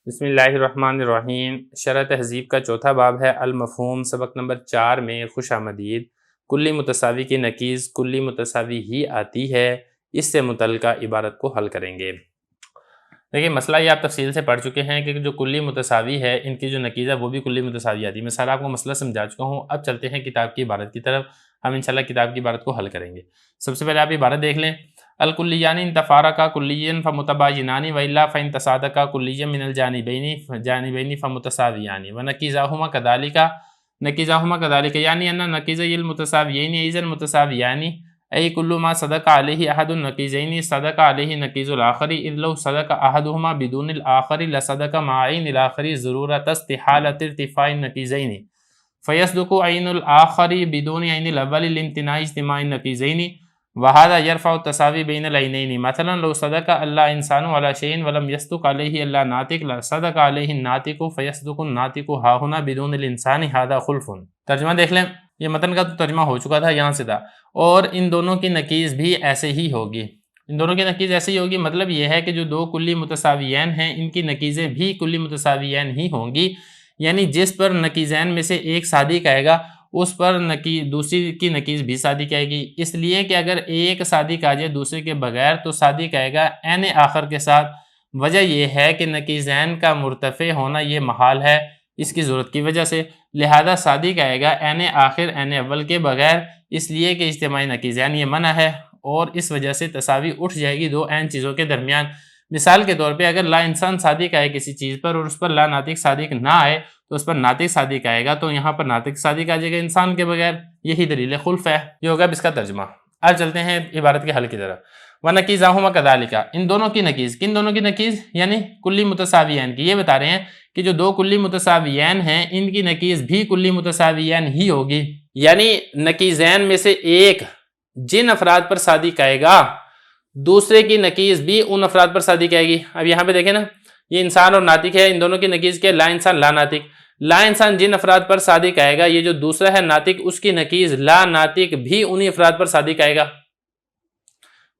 بسم اللہ الرحمن الرحیم۔ شرح تہذیب کا چوتھا باب ہے المفہوم۔ سبق نمبر 4 میں خوش آمدید۔ کلی متساوی کی نقیض کلی متساوی ہی آتی ہے، اس سے متعلقہ عبارت کو حل کریں گے۔ دیکھیں مسئلہ یہ آپ تفصیل سے پڑھ چکے ہیں کہ جو کلی متساوی ہے ان کی جو نقیض ہے وہ بھی کلی متساوی آتی ہے۔ میں سارا آپ کو مسئلہ سمجھا چکا ہوں، اب چلتے ہیں کتاب کی عبارت کی طرف۔ ہم انشاءاللہ کتاب کی عبارت کو حل کریں گے۔ سب سے پہلے آپ عبارت دیکھ لیں۔ الکلیان ان تفارقا کلیین فمتباینان والا فان تصادقا کلیا من الجانبین فمتساویان ونقیضاہما کذالک یعنی ان نقیضی المتساویین اذا متساویان ای کل ما صدق علیہ احد النقیضین صدق علیہ نقیض الآخر اذ لو صدق احدہما بدون الآخر لصدق مع عین الآخر ضرورت استحالۃ ارتفاع النقیضین فیصدق عین الآخر بدون عین الاول لامتناع اجتماع النقیضین وهذا يرفع التساوي بين العينين مثلا لو صدق الله انسان على شيء ولم يصدق عليه الا ناطق لصدق عليه الناطق فيصدق الناطق ها هنا بدون الانسان هذا خلف۔ ترجمہ دیکھ لیں، یہ متن کا تو ترجمہ ہو چکا تھا یہاں سے تھا، اور ان دونوں کی نقیض بھی ایسے ہی ہوگی۔ ان دونوں کی نقیض ایسے ہی ہوگی، مطلب یہ ہے کہ جو دو کلی متساویین ہیں ان کی نقیضیں بھی کلی متساویین ہی ہوں گی، یعنی جس پر نقیضین میں سے ایک صادق آئے گا اس پر دوسری کی نقیض بھی صادق آئے گی، اس لیے کہ اگر ایک صادق آ جائے دوسرے کے بغیر تو صادق آئے گا عین آخر کے ساتھ۔ وجہ یہ ہے کہ نقیضین کا مرتفع ہونا یہ محال ہے اس کی ضرورت کی وجہ سے، لہذا صادق آئے گا عین آخر عین اول کے بغیر، اس لیے کہ اجتماعی نقیضین یہ منع ہے، اور اس وجہ سے تساوی اٹھ جائے گی دو عین چیزوں کے درمیان۔ مثال کے طور پہ اگر لا انسان صادق آئے کسی چیز پر اور اس پر لا ناطق صادق نہ آئے تو اس پر ناطق صادق آئے گا، تو یہاں پر ناطق صادق آ جائے گا انسان کے بغیر، یہی دلیل خلف ہے۔ یہ ہوگا اس کا ترجمہ۔ اب چلتے ہیں عبارت کے حل کی طرف۔ وَنَقِیضَاهُمَا كَذَلِكَ، ان دونوں کی نقیض، کن دونوں کی نقیض؟ یعنی کلی متساویین کی۔ یہ بتا رہے ہیں کہ جو دو کلی متساویین ہیں ان کی نقیض بھی کلی متساویین ہی ہوگی، یعنی نقیضین میں سے ایک جن افراد پر صادق آئے گا دوسرے کی نقیض بھی ان افراد پر صادق آئے گی۔ اب یہاں پہ دیکھیں نا، یہ انسان اور ناطق ہے، ان دونوں کی نقیض کیا؟ لا انسان لا ناطق۔ لا انسان جن افراد پر صادق آئے گا، یہ جو دوسرا ہے ناطق، اس کی نقیض لا ناطق بھی انہی افراد پر صادق آئے گا،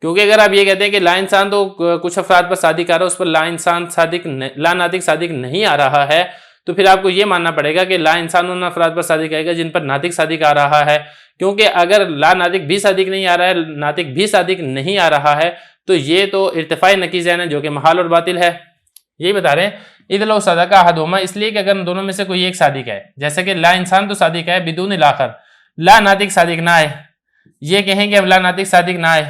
کیونکہ اگر آپ یہ کہتے ہیں کہ لا انسان تو کچھ افراد پر صادق آ رہا ہے، اس پر لا ناطق صادق نہیں آ رہا ہے، تو پھر آپ کو یہ ماننا پڑے گا کہ لا انسان ان افراد پر صادق آئے گا جن پر ناطق صادق آ رہا ہے، کیونکہ اگر لا ناطق بھی صادق نہیں آ رہا ہے، ناطق بھی صادق نہیں آ رہا ہے، تو یہ تو ارتفاع نقیضین ہے جو کہ محال اور باطل ہے۔ یہی بتا رہے ہیں اذ لو صدق احدہما، اس لیے کہ اگر دونوں میں سے کوئی ایک صادق ہے، جیسے کہ لا انسان تو صادق ہے بدون الاخر، لا ناطق صادق نہ آئے، یہ کہیں کہ اب لا ناطق صادق نہ آئے،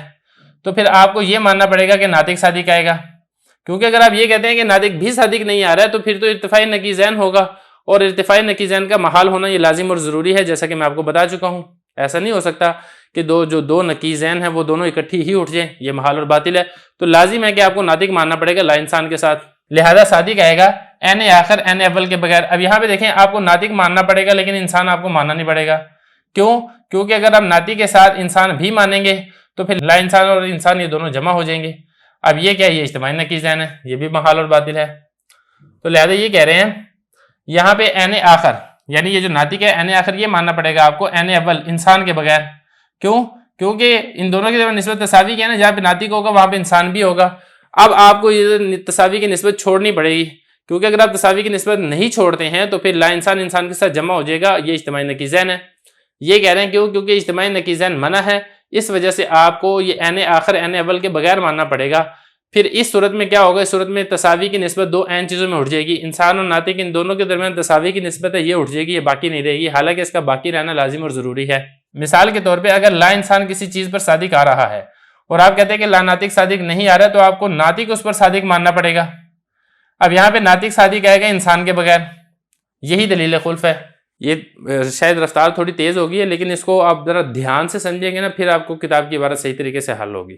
تو پھر آپ کو یہ ماننا پڑے گا کہ ناطق صادق آئے گا، کیونکہ اگر آپ یہ کہتے ہیں کہ ناطق بھی صادق نہیں آ رہا ہے تو پھر تو ارتفاع نقیضین ہوگا، اور ارتفاع نقیضین کا محال ہونا یہ لازم اور ضروری ہے، جیسا کہ میں آپ کو بتا چکا ہوں۔ ایسا نہیں ہو سکتا کہ جو دو نقیضین ہیں وہ دونوں اکٹھی ہی اٹھ جائیں، یہ محال اور باطل ہے، تو لازم ہے کہ آپ کو ناطق ماننا پڑے گا لا انسان کے ساتھ، لہذا صادق آئے گا عین آخر عین اول کے بغیر۔ اب یہاں پہ دیکھیں، آپ کو ناطق ماننا پڑے گا لیکن انسان آپ کو ماننا نہیں پڑے گا، کیوں؟ کیونکہ اگر آپ ناطق کے ساتھ انسان بھی مانیں گے تو پھر لا انسان اور انسان یہ دونوں جمع ہو جائیں گے۔ اب یہ کیا ہے؟ یہ اجتماعی نقیضین ہے، یہ بھی محال اور باطل ہے، تو لہذا یہ کہہ رہے ہیں یہاں پہ عین آخر، یعنی یہ جو ناطق ہے عین آخر، یہ ماننا پڑے گا آپ کو عین اول انسان کے بغیر، کیوں؟ کیونکہ ان دونوں کی نسبت تساوی کیا ہے نا، جہاں پہ ناطق ہوگا وہاں پہ انسان بھی ہوگا۔ اب آپ کو یہ تساوی کی نسبت چھوڑنی پڑے گی، کیونکہ اگر آپ تساوی کی نسبت نہیں چھوڑتے ہیں تو پھر لا انسان انسان کے ساتھ جمع ہو جائے گا، یہ اجتماعی نقیضین ہے۔ یہ کہہ رہے ہیں کیونکہ اجتماعی نقیضین منع ہے، اس وجہ سے آپ کو یہ عین آخر عین اول کے بغیر ماننا پڑے گا۔ پھر اس صورت میں کیا ہوگا؟ اس صورت میں تساوی کی نسبت دو عین چیزوں میں اٹھ جائے گی، انسان اور ناطق ان دونوں کے درمیان تساوی کی نسبت ہے یہ اٹھ جائے گی، یہ باقی نہیں رہے گی، حالانکہ اس کا باقی رہنا لازم اور ضروری ہے۔ مثال کے طور پہ اگر لا انسان کسی چیز پر صادق آ رہا ہے اور آپ کہتے ہیں کہ لا ناطق صادق نہیں آ رہا ہے، تو آپ کو ناطق اس پر صادق ماننا پڑے گا۔ اب یہاں پہ ناطق صادق آئے گا انسان کے بغیر، یہی دلیل خلف ہے۔ یہ شاید رفتار تھوڑی تیز ہوگی ہے، لیکن اس کو آپ ذرا دھیان سے سمجھیں گے نا، پھر آپ کو کتاب کی عبارت صحیح طریقے سے حل ہوگی۔